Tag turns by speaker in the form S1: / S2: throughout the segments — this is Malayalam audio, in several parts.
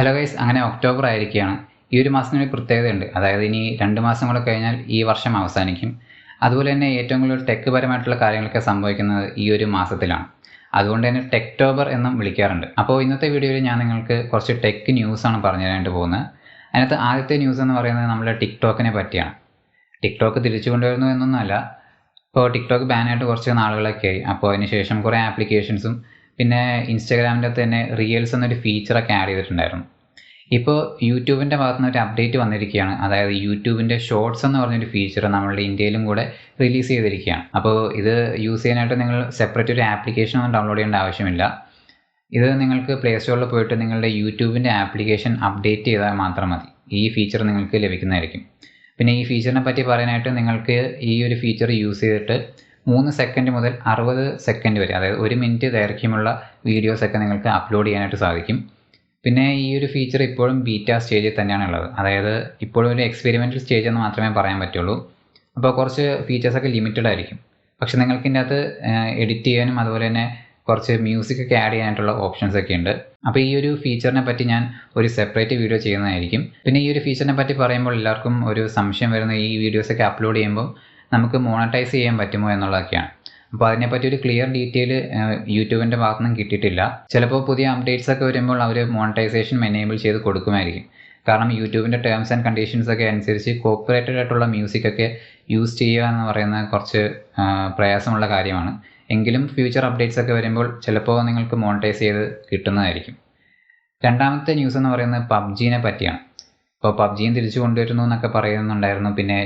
S1: ഹലോ ഗൈസ്, അങ്ങനെ ഒക്ടോബർ ആയിരിക്കുകയാണ്. ഈ ഒരു മാസത്തിന് പ്രത്യേകതയുണ്ട്. അതായത് ഇനി 2 മാസം കൂടെ കഴിഞ്ഞാൽ ഈ വർഷം അവസാനിക്കും. അതുപോലെ തന്നെ ഏറ്റവും കൂടുതൽ ടെക് പരമായിട്ടുള്ള കാര്യങ്ങളൊക്കെ സംഭവിക്കുന്നത് ഈ ഒരു മാസത്തിലാണ്. അതുകൊണ്ട് തന്നെ ടെക്ടോബർ എന്നും വിളിക്കാറുണ്ട്. അപ്പോൾ ഇന്നത്തെ വീഡിയോയിൽ ഞാൻ നിങ്ങൾക്ക് കുറച്ച് ടെക് ന്യൂസാണ് പറഞ്ഞു തരാനായിട്ട് പോകുന്നത്. അതിനകത്ത് ആദ്യത്തെ ന്യൂസ് എന്ന് പറയുന്നത് നമ്മുടെ ടിക്ടോക്കിനെ പറ്റിയാണ്. ടിക്ടോക്ക് തിരിച്ചു കൊണ്ടുവരുന്നു എന്നൊന്നുമല്ല. ഇപ്പോൾ ടിക്ടോക്ക് ബാനായിട്ട് കുറച്ച് നാളുകളൊക്കെ ആയി. അപ്പോൾ അതിന് ശേഷം കുറേ ആപ്ലിക്കേഷൻസും പിന്നെ ഇൻസ്റ്റാഗ്രാമിൻ്റെ അകത്ത് തന്നെ റീൽസ് എന്നൊരു ഫീച്ചറൊക്കെ ആഡ് ചെയ്തിട്ടുണ്ടായിരുന്നു. ഇപ്പോൾ യൂട്യൂബിൻ്റെ ഭാഗത്ത് നിന്ന് ഒരു അപ്ഡേറ്റ് വന്നിരിക്കുകയാണ്. അതായത് യൂട്യൂബിൻ്റെ ഷോർട്സ് എന്ന് പറഞ്ഞൊരു ഫീച്ചർ നമ്മളുടെ ഇന്ത്യയിലും കൂടെ റിലീസ് ചെയ്തിരിക്കുകയാണ്. അപ്പോൾ ഇത് യൂസ് ചെയ്യാനായിട്ട് നിങ്ങൾ സെപ്പറേറ്റ് ഒരു ആപ്ലിക്കേഷൻ ഒന്നും ഡൗൺലോഡ് ചെയ്യേണ്ട ആവശ്യമില്ല. ഇത് നിങ്ങൾക്ക് പ്ലേ സ്റ്റോറിൽ പോയിട്ട് നിങ്ങളുടെ യൂട്യൂബിൻ്റെ ആപ്ലിക്കേഷൻ അപ്ഡേറ്റ് ചെയ്താൽ മാത്രം മതി. ഈ ഫീച്ചർ നിങ്ങൾക്ക് ലഭിക്കുന്നതായിരിക്കും. പിന്നെ ഈ ഫീച്ചറിനെ പറ്റി പറയാനായിട്ട് നിങ്ങൾക്ക് ഈ ഒരു ഫീച്ചർ യൂസ് ചെയ്തിട്ട് 3 സെക്കൻഡ് മുതൽ 60 സെക്കൻഡ് വരെ, അതായത് 1 മിനിറ്റ് ദൈർഘ്യമുള്ള വീഡിയോസൊക്കെ നിങ്ങൾക്ക് അപ്ലോഡ് ചെയ്യാനായിട്ട് സാധിക്കും. പിന്നെ ഈ ഒരു ഫീച്ചർ ഇപ്പോഴും ബീറ്റാ സ്റ്റേജിൽ തന്നെയാണ് ഉള്ളത്. അതായത് ഇപ്പോഴും ഒരു എക്സ്പെരിമെൻ്റൽ സ്റ്റേജ് എന്ന് മാത്രമേ പറയാൻ പറ്റുള്ളൂ. അപ്പോൾ കുറച്ച് ഫീച്ചേഴ്സൊക്കെ ലിമിറ്റഡ് ആയിരിക്കും. പക്ഷേ നിങ്ങൾക്ക് ഇതിൻ്റെ അകത്ത് എഡിറ്റ് ചെയ്യാനും അതുപോലെ തന്നെ കുറച്ച് മ്യൂസിക്കൊക്കെ ആഡ് ചെയ്യാനായിട്ടുള്ള ഓപ്ഷൻസ് ഒക്കെ ഉണ്ട്. അപ്പോൾ ഈ ഒരു ഫീച്ചറിനെ പറ്റി ഞാൻ ഒരു സെപ്പറേറ്റ് വീഡിയോ ചെയ്യുന്നതായിരിക്കും. പിന്നെ ഈ ഒരു ഫീച്ചറിനെ പറ്റി പറയുമ്പോൾ എല്ലാവർക്കും ഒരു സംശയം വരുന്ന, ഈ വീഡിയോസൊക്കെ അപ്ലോഡ് ചെയ്യുമ്പോൾ നമുക്ക് മോണറ്റൈസ് ചെയ്യാൻ പറ്റുമോ എന്നുള്ളതൊക്കെയാണ്. അപ്പോൾ അതിനെപ്പറ്റി ഒരു ക്ലിയർ ഡീറ്റെയിൽ യൂട്യൂബിൻ്റെ ഭാഗത്തു നിന്നും കിട്ടിയിട്ടില്ല. ചിലപ്പോൾ പുതിയ അപ്ഡേറ്റ്സ് ഒക്കെ വരുമ്പോൾ അവർ മോണറ്റൈസേഷൻ എനേബിൾ ചെയ്ത് കൊടുക്കുമായിരിക്കും. കാരണം യൂട്യൂബിൻ്റെ ടേംസ് ആൻഡ് കണ്ടീഷൻസ് ഒക്കെ അനുസരിച്ച് കോപ്പിറൈറ്റഡ് ആയിട്ടുള്ള മ്യൂസിക്കൊക്കെ യൂസ് ചെയ്യുക എന്ന് പറയുന്നത് കുറച്ച് പ്രയാസമുള്ള കാര്യമാണ്. എങ്കിലും ഫ്യൂച്ചർ അപ്ഡേറ്റ്സ് ഒക്കെ വരുമ്പോൾ ചിലപ്പോൾ നിങ്ങൾക്ക് മോണറ്റൈസ് ചെയ്ത് കിട്ടുന്നതായിരിക്കും. രണ്ടാമത്തെ ന്യൂസ് എന്ന് പറയുന്നത് പബ്ജിനെ പറ്റിയാണ്. ഇപ്പോൾ പബ്ജിയും തിരിച്ചു കൊണ്ടുവരുന്നു എന്നൊക്കെ പറയുന്നുണ്ടായിരുന്നു. പിന്നെ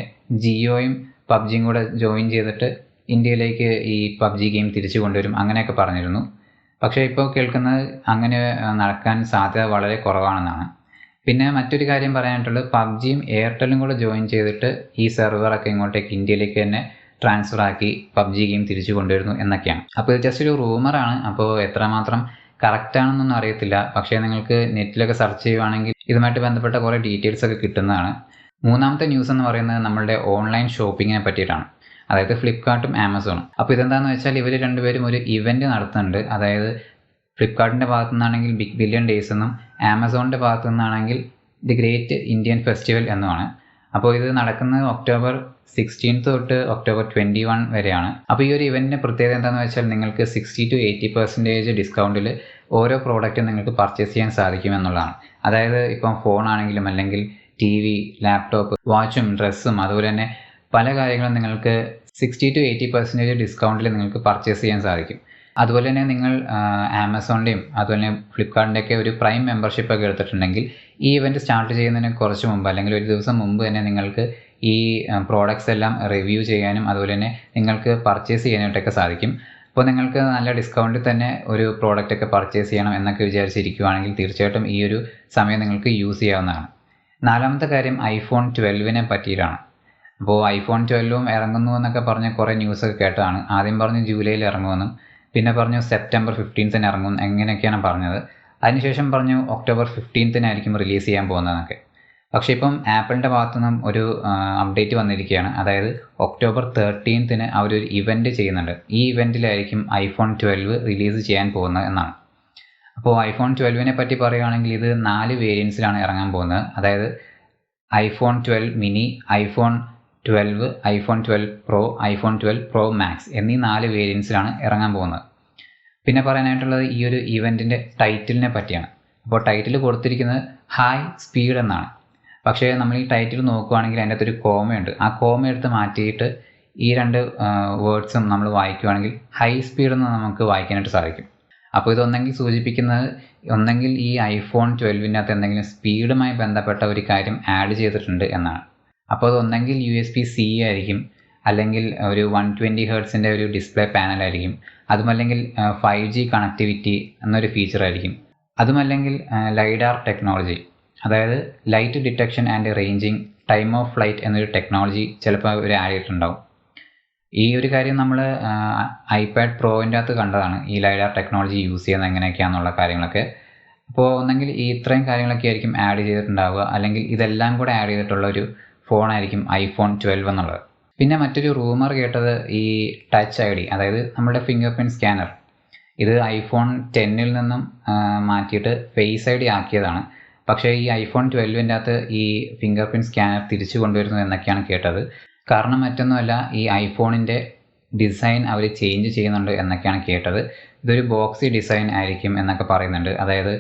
S1: ജിയോയും പബ്ജിയും കൂടെ ജോയിൻ ചെയ്തിട്ട് ഇന്ത്യയിലേക്ക് ഈ പബ്ജി ഗെയിം തിരിച്ചു കൊണ്ടുവരും അങ്ങനെയൊക്കെ പറഞ്ഞിരുന്നു. പക്ഷേ ഇപ്പോൾ കേൾക്കുന്നത് അങ്ങനെ നടക്കാൻ സാധ്യത വളരെ കുറവാണെന്നാണ്. പിന്നെ മറ്റൊരു കാര്യം പറയാനായിട്ടുള്ളത്, പബ്ജിയും എയർടെല്ലും കൂടെ ജോയിൻ ചെയ്തിട്ട് ഈ സെർവറൊക്കെ ഇങ്ങോട്ടേക്ക് ഇന്ത്യയിലേക്ക് തന്നെ ട്രാൻസ്ഫർ ആക്കി പബ്ജി ഗെയിം തിരിച്ചു കൊണ്ടുവരുന്നു എന്നൊക്കെയാണ്. അപ്പോൾ ഇത് ജസ്റ്റ് ഒരു റൂമറാണ്. അപ്പോൾ എത്രമാത്രം കറക്റ്റാണെന്നൊന്നും അറിയത്തില്ല. പക്ഷേ നിങ്ങൾക്ക് നെറ്റിലൊക്കെ സെർച്ച് ചെയ്യുവാണെങ്കിൽ ഇതുമായിട്ട് ബന്ധപ്പെട്ട കുറേ ഡീറ്റെയിൽസ് ഒക്കെ കിട്ടുന്നതാണ്. മൂന്നാമത്തെ ന്യൂസ് എന്ന് പറയുന്നത് നമ്മളുടെ ഓൺലൈൻ ഷോപ്പിങ്ങിനെ പറ്റിയിട്ടാണ്. അതായത് ഫ്ലിപ്കാർട്ടും ആമസോണും. അപ്പോൾ ഇതെന്താണെന്ന് വെച്ചാൽ ഇവർ രണ്ടുപേരും ഒരു ഇവൻറ്റ് നടത്തുന്നുണ്ട്. അതായത് ഫ്ലിപ്കാർട്ടിൻ്റെ ഭാഗത്തു നിന്നാണെങ്കിൽ ബിഗ് ബില്യൺ ഡേയ്സ് എന്നും ആമസോണിൻ്റെ ഭാഗത്തു നിന്നാണെങ്കിൽ ദി ഗ്രേറ്റ് ഇന്ത്യൻ ഫെസ്റ്റിവൽ എന്നുമാണ്. അപ്പോൾ ഇത് നടക്കുന്നത് ഒക്ടോബർ 16 തൊട്ട് ഒക്ടോബർ 21 വരെയാണ്. അപ്പോൾ ഈ ഒരു ഇവൻറ്റിൻ്റെ പ്രത്യേകത എന്താണെന്ന് വെച്ചാൽ നിങ്ങൾക്ക് 60 to 80% ഡിസ്കൗണ്ടിൽ ഓരോ പ്രോഡക്റ്റും നിങ്ങൾക്ക് പർച്ചേസ് ചെയ്യാൻ സാധിക്കും എന്നുള്ളതാണ്. അതായത് ഇപ്പം ഫോണാണെങ്കിലും അല്ലെങ്കിൽ TV, ലാപ്ടോപ്പ്, വാച്ചും ഡ്രസ്സും അതുപോലെ തന്നെ പല കാര്യങ്ങളും നിങ്ങൾക്ക് 60 to 80% ഡിസ്കൗണ്ടിൽ നിങ്ങൾക്ക് പർച്ചേസ് ചെയ്യാൻ സാധിക്കും. അതുപോലെ തന്നെ നിങ്ങൾ ആമസോണിൻ്റെയും അതുപോലെ തന്നെ ഫ്ലിപ്കാർട്ടിൻ്റെയൊക്കെ ഒരു പ്രൈം മെമ്പർഷിപ്പ് ഒക്കെ എടുത്തിട്ടുണ്ടെങ്കിൽ ഈ ഇവൻറ്റ് സ്റ്റാർട്ട് ചെയ്യുന്നതിന് കുറച്ച് മുമ്പ് അല്ലെങ്കിൽ ഒരു ദിവസം മുമ്പ് തന്നെ നിങ്ങൾക്ക് ഈ പ്രോഡക്റ്റ്സ് എല്ലാം റിവ്യൂ ചെയ്യാനും അതുപോലെ തന്നെ നിങ്ങൾക്ക് പർച്ചേസ് ചെയ്യാനായിട്ടൊക്കെ സാധിക്കും. അപ്പോൾ നിങ്ങൾക്ക് നല്ല ഡിസ്കൗണ്ടിൽ തന്നെ ഒരു പ്രോഡക്റ്റൊക്കെ പർച്ചേസ് ചെയ്യണം എന്നൊക്കെ വിചാരിച്ചിരിക്കുകയാണെങ്കിൽ തീർച്ചയായിട്ടും ഈ ഒരു സമയം നിങ്ങൾക്ക് യൂസ് ചെയ്യാവുന്നതാണ്. നാലാമത്തെ കാര്യം ഐഫോൺ 12നെ പറ്റിയിട്ടാണ്. അപ്പോൾ ഐഫോൺ 12ഉം ഇറങ്ങുന്നു എന്നൊക്കെ പറഞ്ഞ് കുറേ ന്യൂസൊക്കെ കേട്ടതാണ്. ആദ്യം പറഞ്ഞു ജൂലൈയിൽ ഇറങ്ങുമെന്നും, പിന്നെ പറഞ്ഞു സെപ്റ്റംബർ 15 ഇറങ്ങും, എങ്ങനെയൊക്കെയാണ് പറഞ്ഞത്. അതിനുശേഷം പറഞ്ഞു ഒക്ടോബർ 15 റിലീസ് ചെയ്യാൻ പോകുന്നതെന്നൊക്കെ. പക്ഷേ ഇപ്പം ആപ്പിളിൻ്റെ ഭാഗത്തു നിന്നും ഒരു അപ്ഡേറ്റ് വന്നിരിക്കുകയാണ്. അതായത് ഒക്ടോബർ 13 അവരൊരു ഇവൻറ്റ് ചെയ്യുന്നുണ്ട്. ഈ ഇവൻറ്റിലായിരിക്കും ഐഫോൺ 12 റിലീസ് ചെയ്യാൻ പോകുന്നത് എന്നാണ്. അപ്പോൾ ഐഫോൺ 12നെ പറ്റി പറയുകയാണെങ്കിൽ ഇത് 4 വേരിയൻസിലാണ് ഇറങ്ങാൻ പോകുന്നത്. അതായത് iPhone 12 Mini, iPhone 12, iPhone 12 Pro, iPhone 12 Pro Max എന്നീ 4 വേരിയൻസിലാണ് ഇറങ്ങാൻ പോകുന്നത്. പിന്നെ പറയാനായിട്ടുള്ളത് ഈ ഒരു ഇവൻറ്റിൻ്റെ ടൈറ്റിലിനെ പറ്റിയാണ്. അപ്പോൾ ടൈറ്റിൽ കൊടുത്തിരിക്കുന്നത് ഹൈ സ്പീഡ് എന്നാണ്. പക്ഷേ നമ്മൾ ഈ ടൈറ്റിൽ നോക്കുകയാണെങ്കിൽ അതിൻ്റെ അകത്തൊരു കോമയുണ്ട്. ആ കോമ എടുത്ത് മാറ്റിയിട്ട് ഈ 2 വേർഡ്സും നമ്മൾ വായിക്കുകയാണെങ്കിൽ ഹൈ സ്പീഡ് എന്ന് നമുക്ക് വായിക്കാനായിട്ട് സാധിക്കും. അപ്പോൾ ഇതൊന്നെങ്കിൽ സൂചിപ്പിക്കുന്നത് ഒന്നെങ്കിൽ ഈ ഐഫോൺ 12-നകത്ത് എന്തെങ്കിലും സ്പീഡുമായി ബന്ധപ്പെട്ട ഒരു കാര്യം ആഡ് ചെയ്തിട്ടുണ്ട് എന്നാണ്. അപ്പോൾ അതൊന്നെങ്കിൽ USB-C ആയിരിക്കും, അല്ലെങ്കിൽ ഒരു 120 Hz ഒരു ഡിസ്പ്ലേ പാനലായിരിക്കും, അതുമല്ലെങ്കിൽ 5G കണക്ടിവിറ്റി എന്നൊരു ഫീച്ചറായിരിക്കും, അതുമല്ലെങ്കിൽ ലൈഡാർ ടെക്നോളജി, അതായത് light detection and ranging time of flight എന്നൊരു ടെക്നോളജി ചിലപ്പോൾ അവർ ആഡ് ചെയ്തിട്ടുണ്ടാവും. ഈ ഒരു കാര്യം നമ്മൾ ഐപാഡ് പ്രോവിൻ്റെ അകത്ത് കണ്ടതാണ്, ഈ ലൈഡാർ ടെക്നോളജി യൂസ് ചെയ്യുന്നത് എങ്ങനെയൊക്കെയാണെന്നുള്ള കാര്യങ്ങളൊക്കെ. അപ്പോൾ ഒന്നെങ്കിൽ ഈ ഇത്രയും കാര്യങ്ങളൊക്കെ ആയിരിക്കും ആഡ് ചെയ്തിട്ടുണ്ടാവുക, അല്ലെങ്കിൽ ഇതെല്ലാം കൂടെ ആഡ് ചെയ്തിട്ടുള്ള ഒരു ഫോണായിരിക്കും ഐഫോൺ 12 എന്നുള്ളത്. പിന്നെ മറ്റൊരു റൂമർ കേട്ടത് ഈ ടച്ച് ID, അതായത് നമ്മുടെ ഫിംഗർ പ്രിൻറ്റ് സ്കാനർ, ഇത് ഐഫോൺ 10 നിന്നും മാറ്റിയിട്ട് ഫേസ് ID ആക്കിയതാണ്. പക്ഷേ ഈ ഐഫോൺ 12ൻ്റെ അകത്ത് ഈ ഫിംഗർ പ്രിൻറ്റ് സ്കാനർ തിരിച്ചു കൊണ്ടുവരുന്നു എന്നൊക്കെയാണ് കേട്ടത്. കാരണം മറ്റൊന്നുമല്ല, ഈ ഐഫോണിൻ്റെ ഡിസൈൻ അവർ ചേഞ്ച് ചെയ്യുന്നുണ്ട് എന്നൊക്കെയാണ് കേട്ടത്. ഇതൊരു ബോക്സി ഡിസൈൻ ആയിരിക്കും എന്നൊക്കെ പറയുന്നുണ്ട്. അതായത്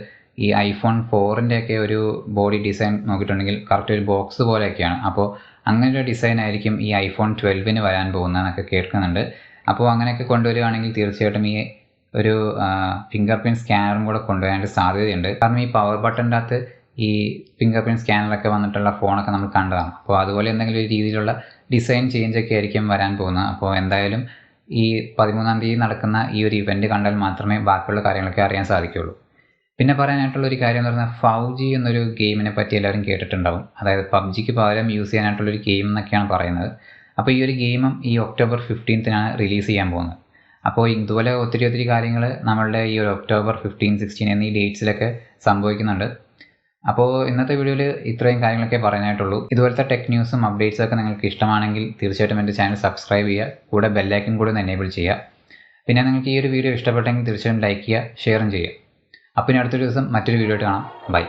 S1: ഈ ഐഫോൺ 4ൻ്റെയൊക്കെ ഒരു ബോഡി ഡിസൈൻ നോക്കിയിട്ടുണ്ടെങ്കിൽ കറക്റ്റ് ഒരു ബോക്സ് പോലെയൊക്കെയാണ്. അപ്പോൾ അങ്ങനെ ഒരു ഡിസൈൻ ആയിരിക്കും ഈ ഐഫോൺ 12ന് വരാൻ പോകുന്നതെന്നൊക്കെ കേൾക്കുന്നുണ്ട്. അപ്പോൾ അങ്ങനെയൊക്കെ കൊണ്ടുവരികയാണെങ്കിൽ തീർച്ചയായിട്ടും ഈ ഒരു ഫിംഗർ പ്രിൻറ്റ് സ്കാനറും കൂടെ കൊണ്ടുവരാനായിട്ട് സാധ്യതയുണ്ട്. കാരണം ഈ പവർ ബട്ടൻ്റെ അകത്ത് ഈ ഫിംഗർ പ്രിൻറ്റ് സ്കാനറൊക്കെ വന്നിട്ടുള്ള ഫോണൊക്കെ നമ്മൾ കണ്ടതാണ്. അപ്പോൾ അതുപോലെ എന്തെങ്കിലും ഒരു രീതിയിലുള്ള ഡിസൈൻ ചേഞ്ചൊക്കെ ആയിരിക്കും വരാൻ പോകുന്നത്. അപ്പോൾ എന്തായാലും ഈ 13-ാം തീയതി നടക്കുന്ന ഈ ഒരു ഇവൻറ്റ് കണ്ടാൽ മാത്രമേ ബാക്കിയുള്ള കാര്യങ്ങളൊക്കെ അറിയാൻ സാധിക്കുകയുള്ളൂ. പിന്നെ പറയാനായിട്ടുള്ളൊരു കാര്യം എന്ന് പറഞ്ഞാൽ PUBG എന്നൊരു ഗെയിമിനെ പറ്റി എല്ലാവരും കേട്ടിട്ടുണ്ടാവും. അതായത് PUBGക്ക് പകരം യൂസ് ചെയ്യാനായിട്ടുള്ളൊരു ഗെയിം എന്നൊക്കെയാണ് പറയുന്നത്. അപ്പോൾ ഈ ഒരു ഗെയിമും ഈ ഒക്ടോബർ 15-നാണ് റിലീസ് ചെയ്യാൻ പോകുന്നത്. അപ്പോൾ ഇതുപോലെ ഒത്തിരി കാര്യങ്ങൾ നമ്മളുടെ ഈ ഒരു ഒക്ടോബർ 15, 16 എന്നീ ഡേറ്റ്സിലൊക്കെ സംഭവിക്കുന്നുണ്ട്. അപ്പോൾ ഇന്നത്തെ വീഡിയോയിൽ ഇത്രയും കാര്യങ്ങളൊക്കെ പറയാനായിട്ടുള്ളൂ. ഇതുപോലത്തെ ടെക് ന്യൂസും അപ്ഡേറ്റ്സും ഒക്കെ നിങ്ങൾക്ക് ഇഷ്ടമാണെങ്കിൽ തീർച്ചയായിട്ടും എൻ്റെ ചാനൽ സബ്സ്ക്രൈബ് ചെയ്യുക, കൂടെ ബെല്ലൈക്കൺ കൂടെ ഒന്ന് എനേബിൾ ചെയ്യുക. പിന്നെ നിങ്ങൾക്ക് ഈ ഒരു വീഡിയോ ഇഷ്ടപ്പെട്ടെങ്കിൽ തീർച്ചയായും ലൈക്ക് ചെയ്യുക, ഷെയറും ചെയ്യുക. അപ്പോൾ ഇനി അടുത്തൊരു ദിവസം മറ്റൊരു വീഡിയോ ആയിട്ട് കാണാം. ബൈ.